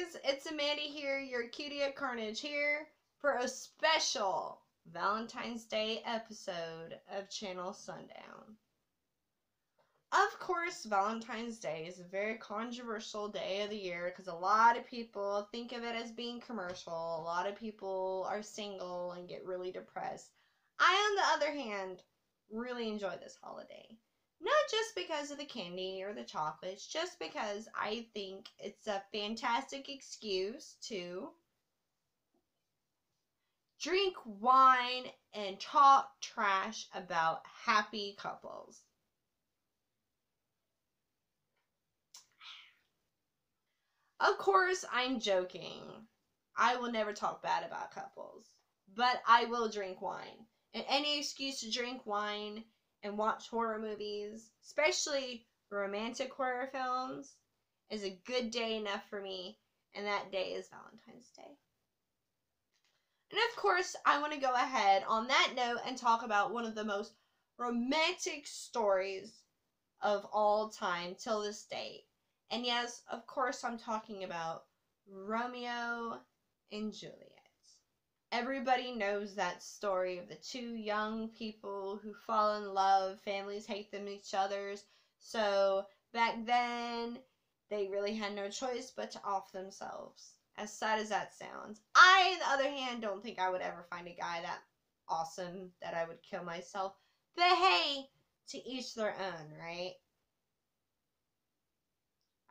guys, it's Amanda here, your Cutie at Carnage here for a special Valentine's Day episode of Channel Sundown. Of course, Valentine's Day is a very controversial day of the year because a lot of people think of it as being commercial. A lot of people are single and get really depressed. I, on the other hand, really enjoy this holiday. Not just because of the candy or the chocolates, just because I think it's a fantastic excuse to drink wine and talk trash about happy couples. Of course, I'm joking. I will never talk bad about couples, but I will drink wine. And any excuse to drink wine and watch horror movies, especially romantic horror films, is a good day enough for me, and that day is Valentine's Day. And of course, I want to go ahead on that note and talk about one of the most romantic stories of all time till this day. And yes, of course, I'm talking about Romeo and Juliet. Everybody knows that story of the two young people who fall in love, families hate them each other's. So back then, they really had no choice but to off themselves. As sad as that sounds. I, on the other hand, don't think I would ever find a guy that awesome that I would kill myself. But hey, to each their own, right?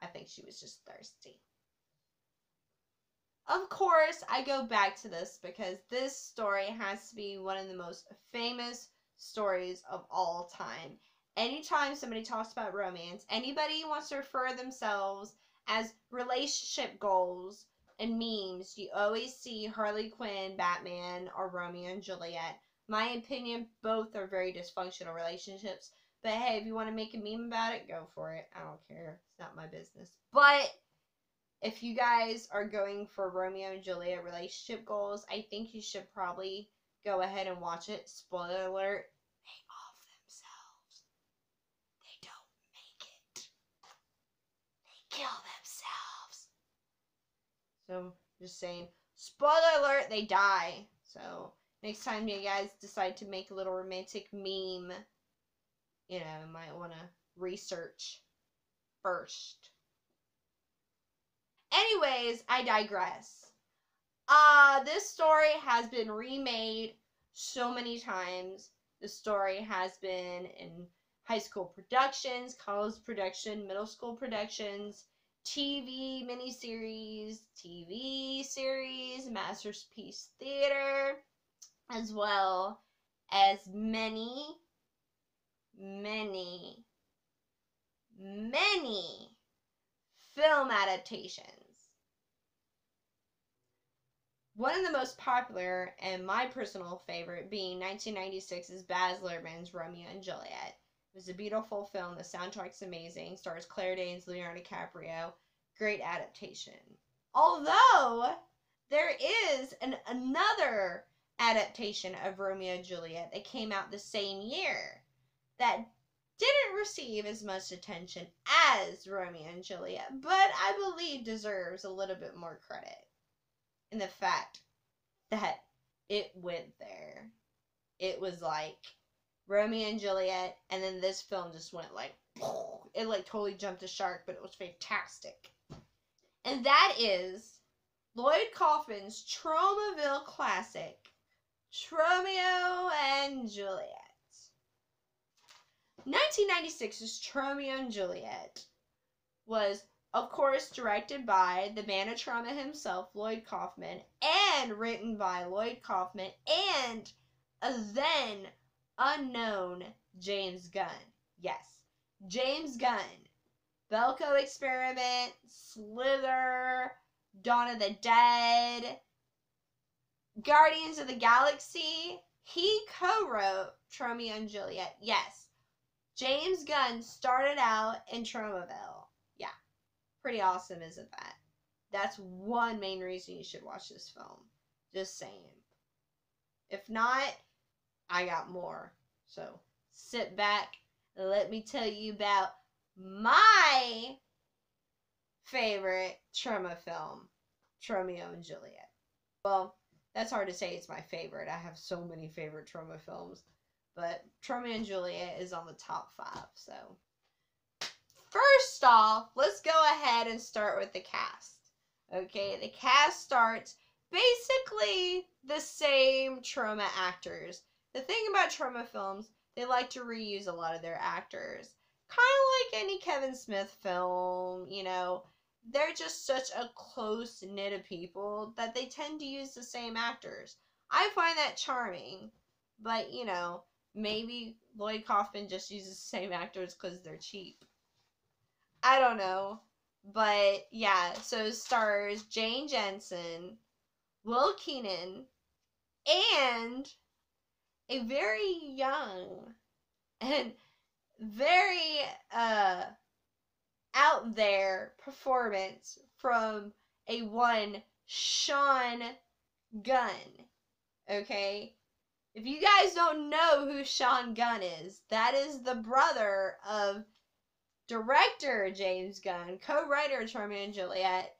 I think she was just thirsty. Of course, I go back to this because this story has to be one of the most famous stories of all time. Anytime somebody talks about romance, anybody wants to refer themselves as relationship goals and memes, you always see Harley Quinn, Batman, or Romeo and Juliet. My opinion, both are very dysfunctional relationships. But hey, if you want to make a meme about it, go for it. I don't care. It's not my business. But if you guys are going for Romeo and Juliet relationship goals, I think you should probably go ahead and watch it. Spoiler alert, they off themselves. They don't make it. They kill themselves. So, just saying, spoiler alert, they die. So, next time you guys decide to make a little romantic meme, you know, you might want to research first. Anyways, I digress. This story has been remade so many times. The story has been in high school productions, college production, middle school productions, TV miniseries, TV series, Masterpiece Theater, as well as many film adaptations. One of the most popular, and my personal favorite, being 1996's Baz Luhrmann's Romeo and Juliet. It was a beautiful film. The soundtrack's amazing. Stars Claire Danes, Leonardo DiCaprio. Great adaptation. Although, there is another adaptation of Romeo and Juliet that came out the same year that didn't receive as much attention as Romeo and Juliet, but I believe deserves a little bit more credit in the fact that it went there. It was like Romeo and Juliet, and then this film just went like, it like totally jumped the shark, but it was fantastic. And that is Lloyd Kaufman's Tromaville classic, Tromeo and Juliet. 1996's Tromeo and Juliet was, of course, directed by the man of Troma himself, Lloyd Kaufman, and written by Lloyd Kaufman and a then unknown James Gunn. Yes, James Gunn. Belko Experiment, Slither, Dawn of the Dead, Guardians of the Galaxy. He co-wrote Tromeo and Juliet. Yes. James Gunn started out in Tromaville. Yeah. Pretty awesome, isn't that? That's one main reason you should watch this film. Just saying. If not, I got more. So, sit back and let me tell you about my favorite Troma film. Tromeo and Juliet. Well, that's hard to say it's my favorite. I have so many favorite Troma films. But Tromeo and Juliet is on the top 5, so. First off, let's go ahead and start with the cast. Okay, the cast starts basically the same Troma actors. The thing about Troma films, they like to reuse a lot of their actors. Kind of like any Kevin Smith film, you know. They're just such a close-knit of people that they tend to use the same actors. I find that charming, but, you know, maybe Lloyd Kaufman just uses the same actors because they're cheap. I don't know. But, yeah, so it stars Jane Jensen, Will Keenan, and a very young and very, out there performance from a one Sean Gunn. Okay? If you guys don't know who Sean Gunn is, that is the brother of director James Gunn, co-writer of Tromeo and Juliet,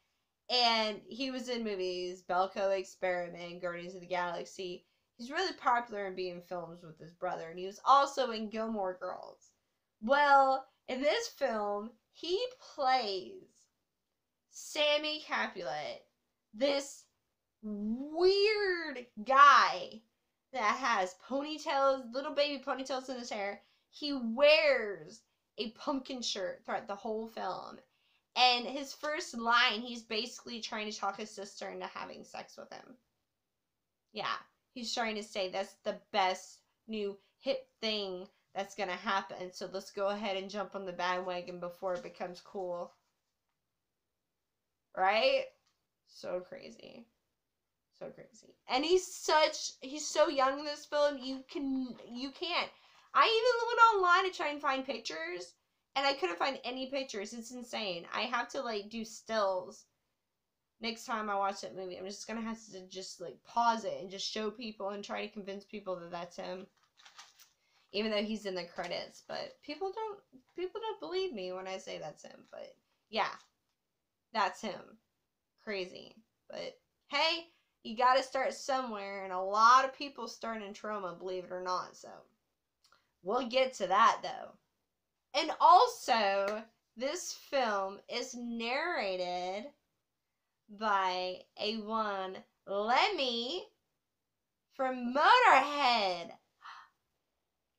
and he was in movies Belko Experiment, Guardians of the Galaxy. He's really popular in being films with his brother, and he was also in Gilmore Girls. Well, in this film, he plays Sammy Capulet, this weird guy that has ponytails, little baby ponytails in his hair. He wears a pumpkin shirt throughout the whole film. And his first line, he's basically trying to talk his sister into having sex with him. Yeah, he's trying to say that's the best new hip thing that's gonna happen, so let's go ahead and jump on the bandwagon before it becomes cool. Right? So crazy. So crazy. And he's so young in this film, you can't. I even went online to try and find pictures, and I couldn't find any pictures. It's insane. I have to, like, do stills next time I watch that movie. I'm just gonna have to just, like, pause it and just show people and try to convince people that that's him. Even though he's in the credits, but people don't believe me when I say that's him. But yeah, that's him. Crazy. But hey, you gotta start somewhere, and a lot of people start in Troma, believe it or not, so we'll get to that though. And also, this film is narrated by a one Lemmy from Motorhead.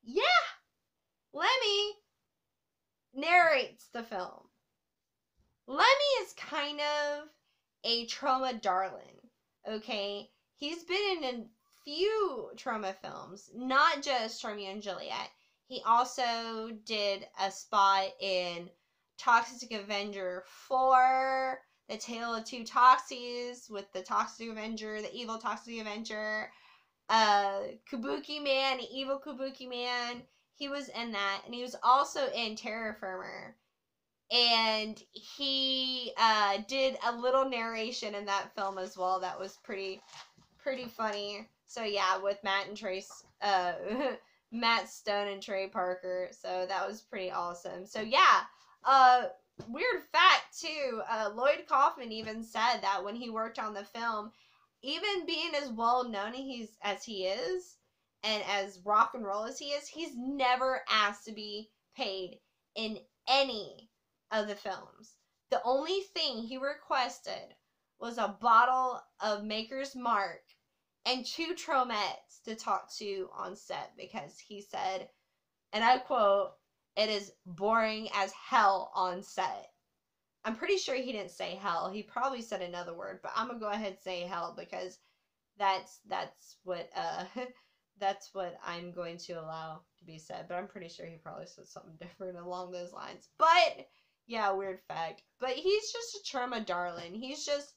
Yeah, Lemmy narrates the film. Lemmy is kind of a Troma darling, okay? He's been in a few Troma films, not just Tromeo and Juliet. He also did a spot in Toxic Avenger 4, The Tale of Two Toxies, with the Toxic Avenger, the evil Toxic Avenger, Kabuki Man, evil Kabuki Man. He was in that, and he was also in Terror Firmer. And he did a little narration in that film as well. That was pretty funny. So yeah, with Matt and Trace, Matt Stone and Trey Parker. So that was pretty awesome. So yeah, weird fact too. Lloyd Kaufman even said that when he worked on the film, even being as well known as he is, and as rock and roll as he is, he's never asked to be paid in any of the films. The only thing he requested was a bottle of Maker's Mark and 2 Tromettes to talk to on set, because he said, and I quote, "It is boring as hell on set." I'm pretty sure he didn't say hell. He probably said another word, but I'm gonna go ahead and say hell, because that's what that's what I'm going to allow to be said. But I'm pretty sure he probably said something different along those lines. But yeah, weird fact. But he's just a Troma darling. He's just,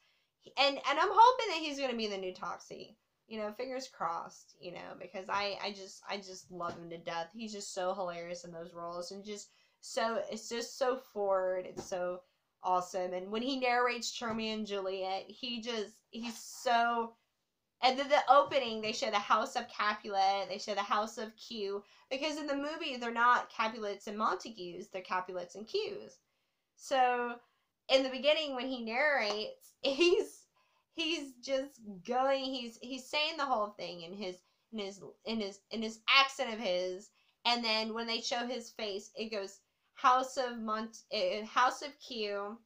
and I'm hoping that he's gonna be the new Toxie. You know, fingers crossed. You know, because I just love him to death. He's just so hilarious in those roles, and it's just so forward. It's so awesome. And when he narrates Tromeo and Juliet, he's so. And then the opening, they show the house of Capulet, they show the house of Q, because in the movie, they're not Capulets and Montagues, they're Capulets and Qs. So, in the beginning, when he narrates, he's just going. He's saying the whole thing in his accent of his, and then when they show his face, it goes House of House of Q,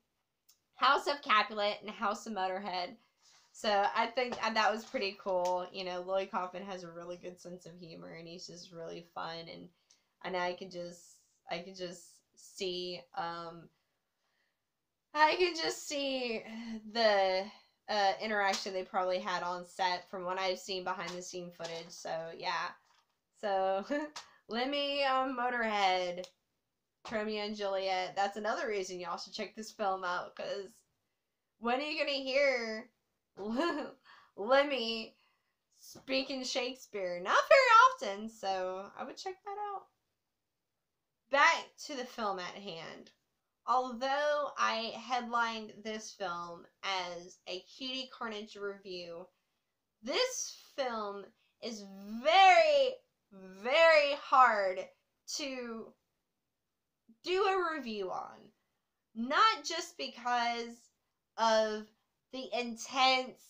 House of Capulet, and House of Motorhead. So I think that was pretty cool. You know, Lloyd Kaufman has a really good sense of humor, and he's just really fun, and I could just see the interaction they probably had on set from what I've seen behind the scene footage. So yeah, so Lemmy, Motorhead, Tromeo and Juliet. That's another reason y'all should check this film out, because when are you gonna hear Lemmy speaking Shakespeare? Not very often, so I would check that out. Back to the film at hand. Although I headlined this film as a Cutie Carnage review, this film is very, very hard to do a review on. Not just because of the intense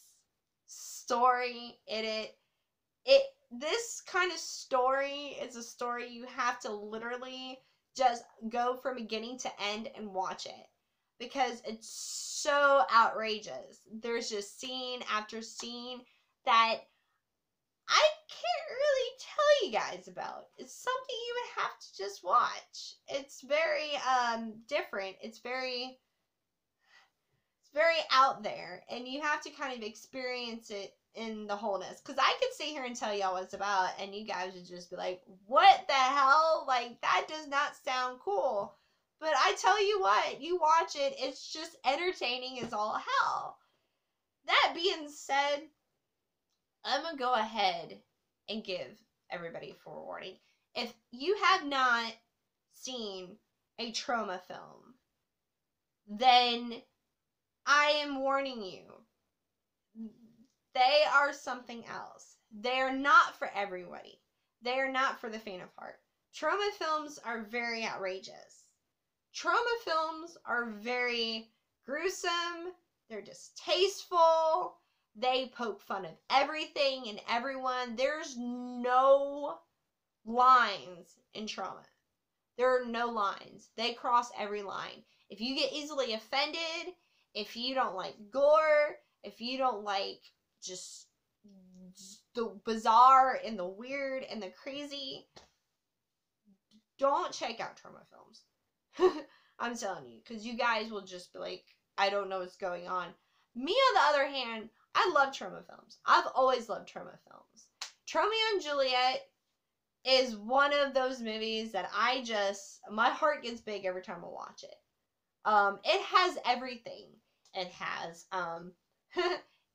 story in it. This kind of story is a story you have to literally just go from beginning to end and watch it, because it's so outrageous. There's just scene after scene that I can't really tell you guys about. It's something you would have to just watch. It's very different. It's very out there, and you have to kind of experience it in the wholeness. Because I could sit here and tell y'all what it's about, and you guys would just be like, what the hell? Like, that does not sound cool. But I tell you what, you watch it, it's just entertaining as all hell. That being said, I'm going to go ahead and give everybody a forewarning. If you have not seen a TROMA film, then I am warning you. They are something else. They are not for everybody. They are not for the faint of heart. TROMA films are very outrageous. TROMA films are very gruesome. They're distasteful. They poke fun of everything and everyone. There's no lines in TROMA. There are no lines. They cross every line. If you get easily offended, if you don't like gore, if you don't like just the bizarre and the weird and the crazy, don't check out TROMA films. I'm telling you, because you guys will just be like, I don't know what's going on. Me, on the other hand, I love TROMA films. I've always loved TROMA films. TROMEO and Juliet is one of those movies that my heart gets big every time I watch it. It has everything. It has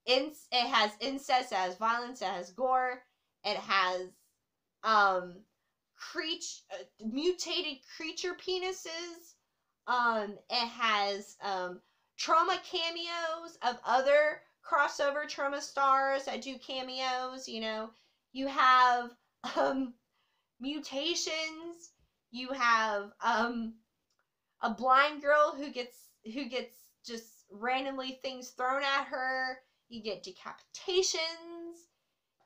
it has incest, it has violence, it has gore, it has mutated creature penises. It has TROMA cameos of other crossover TROMA stars that do cameos. You know, you have mutations. You have a blind girl who gets just randomly things thrown at her. You get decapitations.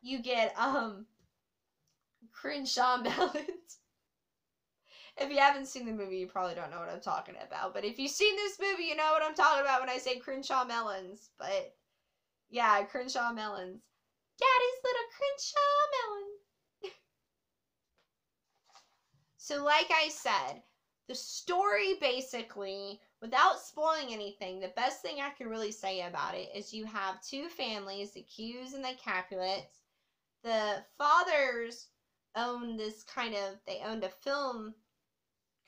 You get Crenshaw melons. If you haven't seen the movie, you probably don't know what I'm talking about. But if you've seen this movie, you know what I'm talking about when I say Crenshaw melons. But yeah, Crenshaw melons. Daddy's little Crenshaw melon. So like I said, the story basically, without spoiling anything, the best thing I can really say about it is you have two families, the Qs and the Capulets. The fathers owned they owned a film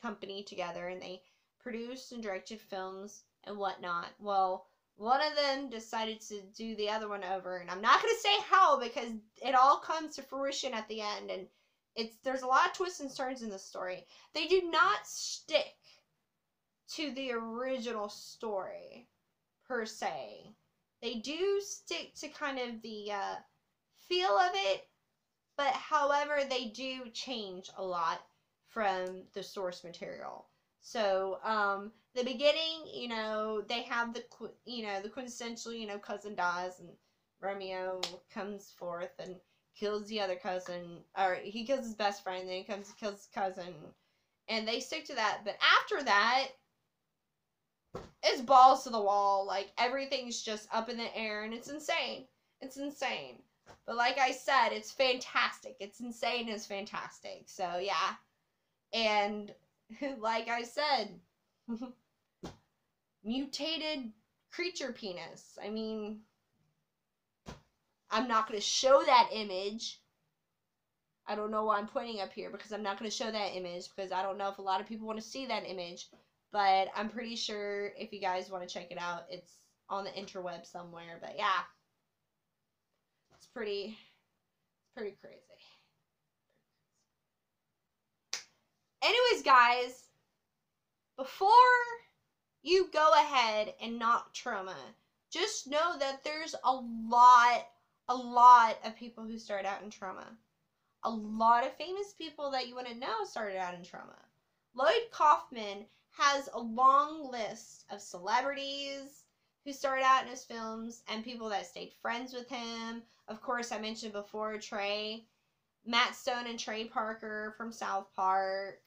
company together, and they produced and directed films and whatnot. Well, one of them decided to do the other one over, and I'm not going to say how, because it all comes to fruition at the end, and there's a lot of twists and turns in the story. They do not stick to the original story, per se. They do stick to kind of the feel of it, but however, they do change a lot from the source material. So, the beginning, you know, they have the quintessential, you know, cousin dies, and Romeo comes forth and kills the other cousin, or he kills his best friend, then he comes and kills his cousin, and they stick to that. But after that, it's balls to the wall. Like, everything's just up in the air, and it's insane. It's insane. But like I said, it's fantastic. It's insane. It's fantastic. So, yeah. And like I said, mutated creature penis. I mean, I'm not going to show that image. I don't know why I'm pointing up here, because I'm not going to show that image, because I don't know if a lot of people want to see that image. But I'm pretty sure if you guys want to check it out, it's on the interweb somewhere. But yeah, it's pretty crazy. Anyways, guys, before you go ahead and knock Troma, just know that there's a lot of people who start out in Troma. A lot of famous people that you wouldn't know started out in Troma. Lloyd Kaufman has a long list of celebrities who started out in his films and people that stayed friends with him. Of course, I mentioned before Trey, Matt Stone and Trey Parker from South Park.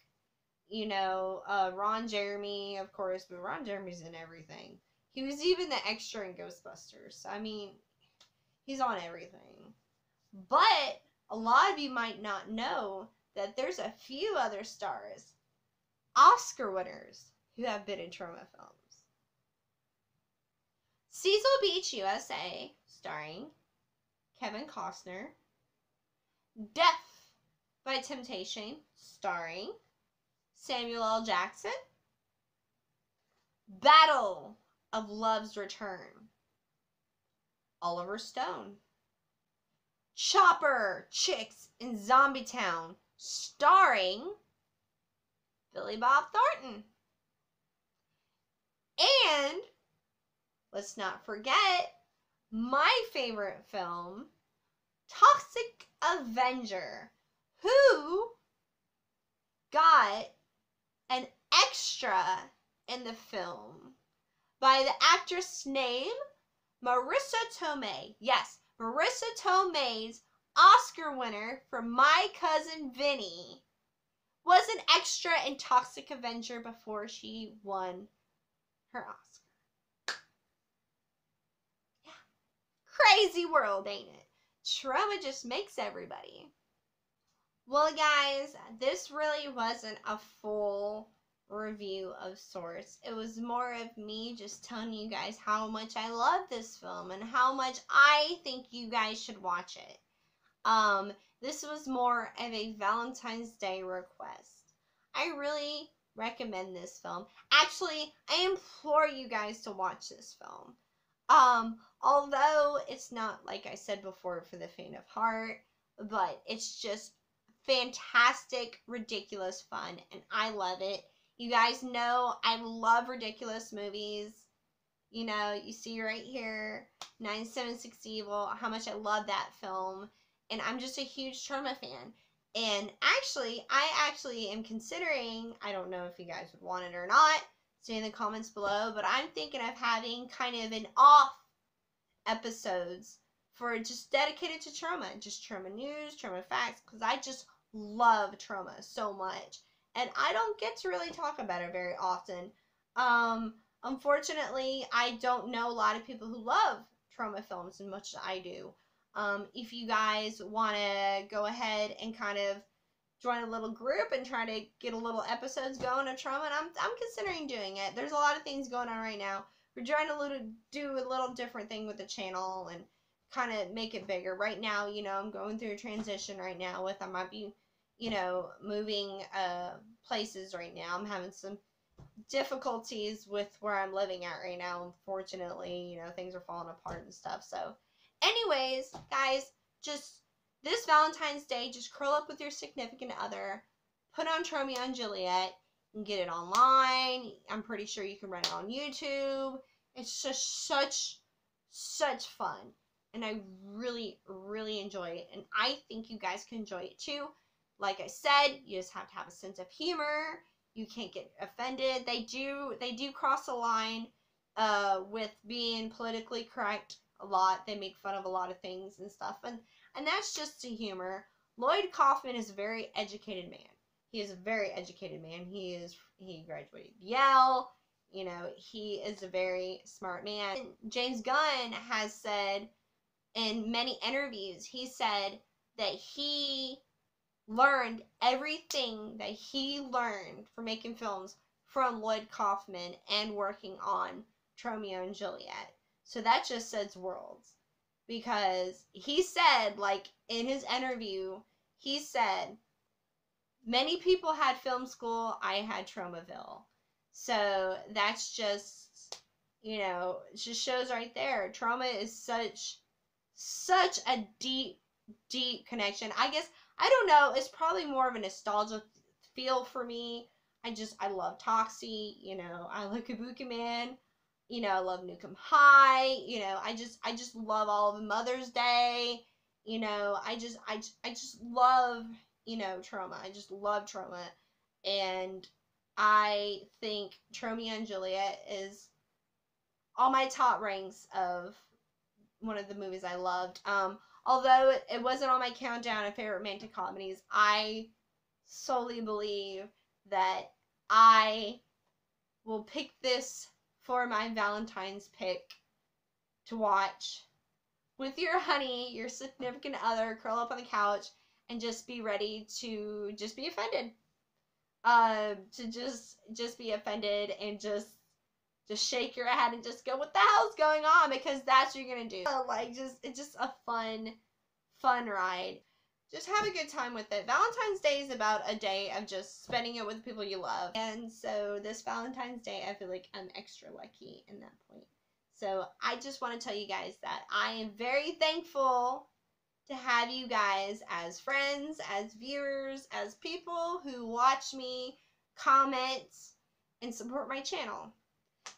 You know, Ron Jeremy, of course, but Ron Jeremy's in everything. He was even the extra in Ghostbusters. I mean, he's on everything. But a lot of you might not know that there's a few other stars, Oscar winners, who have been in Troma films. Cecil Beach, USA, starring Kevin Costner. Death by Temptation, starring Samuel L. Jackson. Battle of Love's Return, Oliver Stone. Chopper Chicks in Zombie Town, starring Billy Bob Thornton. And let's not forget my favorite film, Toxic Avenger, who got an extra in the film by the actress named Marissa Tomei. Yes, Marissa Tomei's Oscar winner for My Cousin Vinny was an extra in Toxic Avenger before she won her Oscar. Yeah. Crazy world, ain't it? Troma just makes everybody. Well, guys, this really wasn't a full review of sorts. It was more of me just telling you guys how much I love this film and how much I think you guys should watch it. This was more of a Valentine's Day request. I really recommend this film. Actually, I implore you guys to watch this film. Although it's not, like I said before, for the faint of heart, but it's just fantastic, ridiculous fun, and I love it. You guys know I love ridiculous movies. You know, you see right here, 976 Evil, how much I love that film, and I'm just a huge Troma fan. And actually, I actually am considering, I don't know if you guys would want it or not, say in the comments below, but I'm thinking of having kind of an off episodes for just dedicated to Troma, just Troma news, Troma facts, because I just love Troma so much, and I don't get to really talk about it very often. Unfortunately, I don't know a lot of people who love Troma films as much as I do. If you guys want to go ahead and kind of join a little group and try to get a little episodes going of Troma, and I'm considering doing it. There's a lot of things going on right now. We're trying to do a little different thing with the channel and kind of make it bigger. Right now, you know, I'm going through a transition right now with, I might be, you know, moving places right now. I'm having some difficulties with where I'm living at right now. Unfortunately, you know, things are falling apart and stuff. So anyways, guys, just this Valentine's Day, just curl up with your significant other, put on Tromeo and Juliet, and get it online. I'm pretty sure you can rent it on YouTube. It's just such fun. And I really, really enjoy it. And I think you guys can enjoy it too. Like I said, you just have to have a sense of humor. You can't get offended. They do cross a line with being politically correct a lot. They make fun of a lot of things and stuff, and that's just the humor. Lloyd Kaufman is a very educated man. He is a very educated man. He graduated Yale. You know, he is a very smart man. James Gunn has said in many interviews, he said that he learned everything that he learned from making films from Lloyd Kaufman and working on Tromeo and Juliet. So that just says worlds. Because he said, like, in his interview, he said, many people had film school, I had Tromaville. So that's just, you know, it just shows right there. Troma is such a deep, deep connection. I guess, I don't know, it's probably more of a nostalgia feel for me. I love Toxie, you know, I love Kabuki Man, you know, I love Nukem High, you know, I just love all of Mother's Day, you know, I just love, you know, Troma. I just love Troma, and I think Tromeo and Juliet is on my top ranks of one of the movies I loved. Although it wasn't on my countdown of favorite romantic comedies, I solely believe that I will pick this for my Valentine's pick to watch with your honey, your significant other, curl up on the couch and just be ready to just be offended. To just be offended and just shake your head and just go, what the hell's going on? Because that's what you're gonna do. Like, it's just a fun ride. Just have a good time with it. Valentine's Day is about a day of just spending it with people you love. And so this Valentine's Day, I feel like I'm extra lucky in that point. So I just want to tell you guys that I am very thankful to have you guys as friends, as viewers, as people who watch me, comment, and support my channel.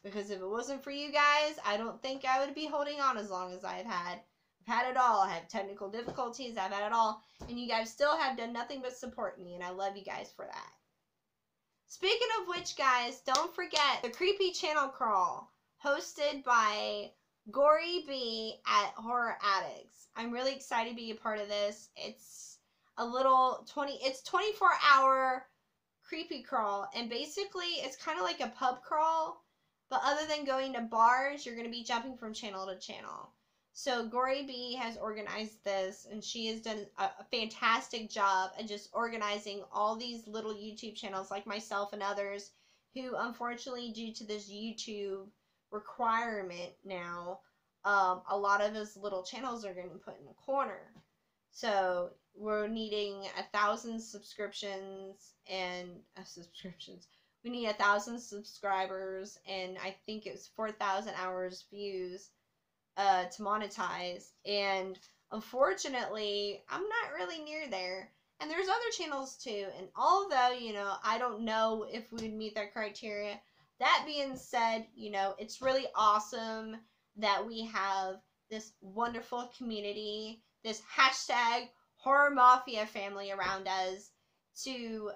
Because if it wasn't for you guys, I don't think I would be holding on as long as I've had. I've had it all. I have technical difficulties. I've had it all. And you guys still have done nothing but support me. And I love you guys for that. Speaking of which, guys, don't forget the Creepy Channel Crawl hosted by Gory B at Horror Addicts. I'm really excited to be a part of this. It's a little 24-hour creepy crawl. And basically, it's kind of like a pub crawl. But other than going to bars, you're going to be jumping from channel to channel. So Gory B has organized this, and she has done a fantastic job at just organizing all these little YouTube channels like myself and others who, unfortunately, due to this YouTube requirement now, a lot of those little channels are getting put in a corner. So we're needing 1,000 subscriptions and we need 1,000 subscribers, and I think it's 4,000 hours views to monetize. And unfortunately, I'm not really near there. And there's other channels too. And although, you know, I don't know if we would meet that criteria, that being said, you know, it's really awesome that we have this wonderful community, this hashtag horror mafia family around us to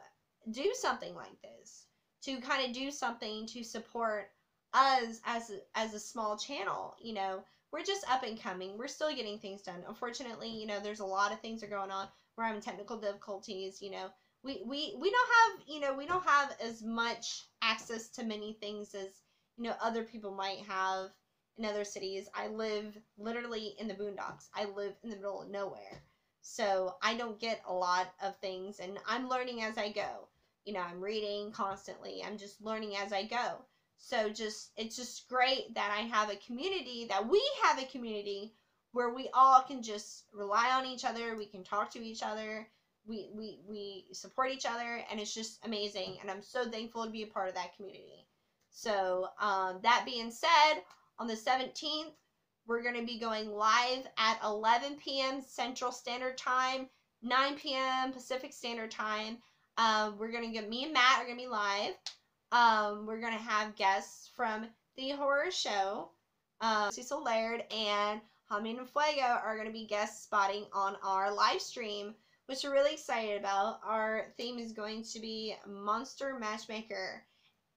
do something like this, to kind of do something to support us as a small channel. You know, we're just up and coming. We're still getting things done. Unfortunately, you know, there's a lot of things that are going on. We're having technical difficulties. You know, we don't have as much access to many things as, you know, other people might have in other cities. I live literally in the boondocks. I live in the middle of nowhere. So I don't get a lot of things, and I'm learning as I go. You know, I'm reading constantly. I'm just learning as I go. So it's just great that I have a community, that we have a community where we all can just rely on each other. We can talk to each other. We support each other, and it's just amazing. And I'm so thankful to be a part of that community. So that being said, on the 17th, we're going to be going live at 11 p.m. Central Standard Time, 9 p.m. Pacific Standard Time. Me and Matt are going to be live. We're going to have guests from the horror show. Cecil Laird and Jamin and Fuego are going to be guest spotting on our live stream, which we're really excited about. Our theme is going to be Monster Matchmaker.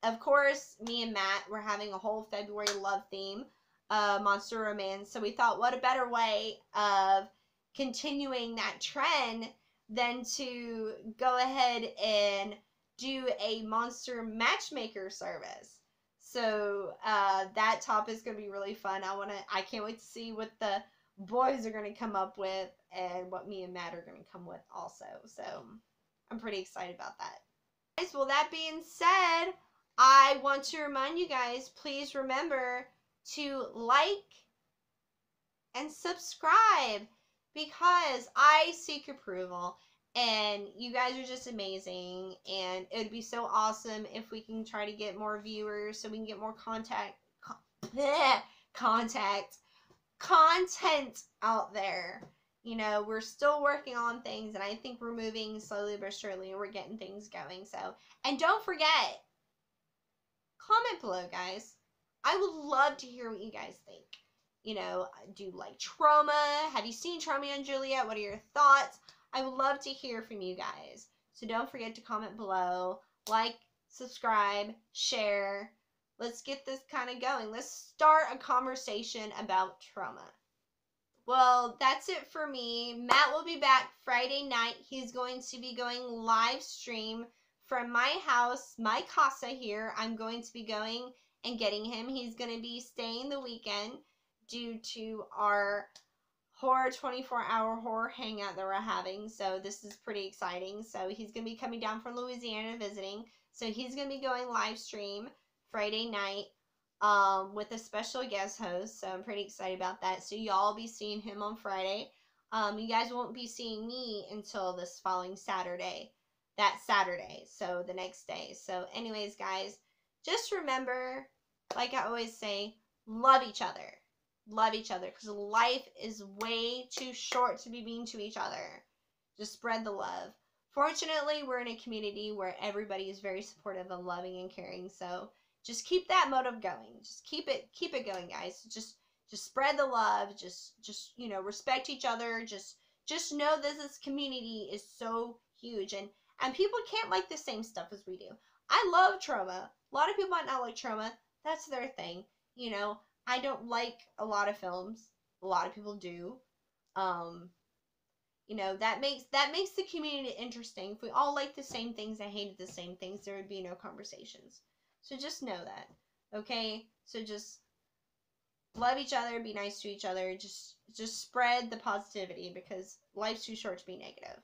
Of course, me and Matt, we're having a whole February love theme, monster romance. So we thought, what a better way of continuing that trend than to go ahead and do a monster matchmaker service. So that topic is going to be really fun. I can't wait to see what the boys are going to come up with and what me and Matt are going to come with also. So I'm pretty excited about that. Guys, well, that being said, I want to remind you guys, please remember to like and subscribe because I seek approval and you guys are just amazing, and it would be so awesome if we can try to get more viewers so we can get more content out there. You know, we're still working on things, and I think we're moving slowly but surely, and we're getting things going. So, and don't forget, comment below, guys. I would love to hear what you guys think. You know, do you like TROMA? Have you seen TROMEO and Juliet? What are your thoughts? I would love to hear from you guys. So don't forget to comment below, like, subscribe, share. Let's get this kind of going. Let's start a conversation about TROMA. Well, that's it for me. Matt will be back Friday night. He's going to be going live stream from my house, my casa here. I'm going to be going and getting him. He's going to be staying the weekend due to our horror 24-hour horror hangout that we're having. So this is pretty exciting. So he's going to be coming down from Louisiana visiting. So he's going to be going live stream Friday night with a special guest host. So I'm pretty excited about that. So y'all be seeing him on Friday. You guys won't be seeing me until this following Saturday. That Saturday. So the next day. So anyways, guys, just remember, like I always say, love each other. Love each other, because life is way too short to be mean to each other. Just spread the love. Fortunately, we're in a community where everybody is very supportive and loving and caring. So just keep that motive going. Just keep it going, guys. Just spread the love. Just you know, respect each other. Just know that this community is so huge, and people can't like the same stuff as we do. I love TROMA. A lot of people might not like TROMA. That's their thing. You know, I don't like a lot of films. A lot of people do. You know, that makes the community interesting. If we all like the same things and hated the same things, there would be no conversations. So just know that, okay? So just love each other, be nice to each other, just spread the positivity, because life's too short to be negative.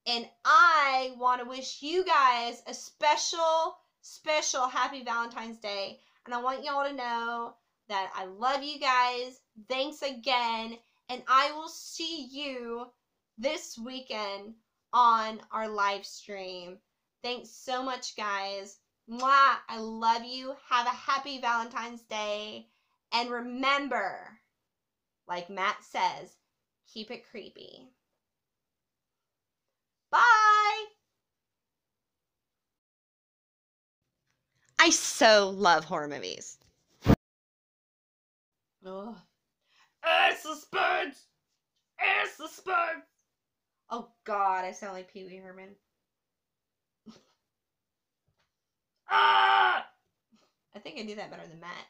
And I want to wish you guys a special happy Valentine's Day. And I want y'all to know that I love you guys. Thanks again. And I will see you this weekend on our live stream. Thanks so much, guys. Mwah! I love you. Have a happy Valentine's Day. And remember, like Matt says, keep it creepy. Bye! I so love horror movies. Ugh. Air suspense! Air suspense! Oh God, I sound like Pee Wee Herman. Ah! I think I do that better than Matt.